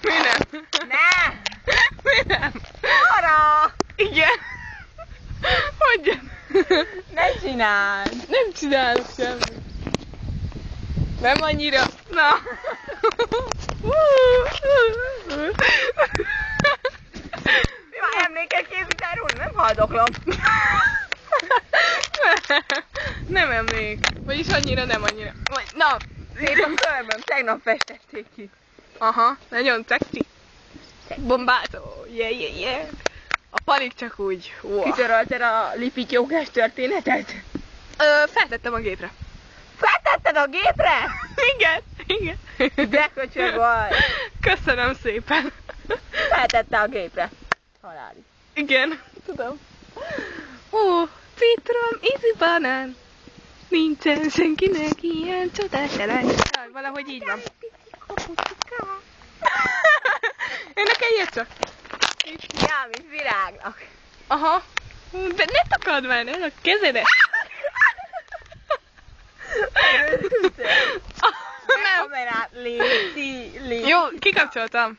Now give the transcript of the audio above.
Mi nem? Ne! Mi nem? Arra! Igen. Hogyan? Ne csináld! Nem csinálok semmit. Nem annyira. Na. Mi van, emléket készítel róla? Nem haldoklom. Nem emlék. Vagyis annyira, nem annyira. Vagy, na. Szép a körmöm, tegnap festették ki. Aha, nagyon szexi. Bombázó. Yeah. A panik csak úgy. Wow. Kitörölted a lipityókás történetet? Feltettem a gépre. Feltetted a gépre? Igen. De köcsög vagy. Köszönöm szépen. Feltette a gépre. Halálig. Igen, tudom. Ó, citrom, ízű banán. Nincsen senkinek ilyen csodás elány. Valahogy így van. Ennek egy csak. Ja, mint virágnak. Aha. De ne takard már el a kezedet. Nem. Kamerát léci. Jó, kikapcsoltam.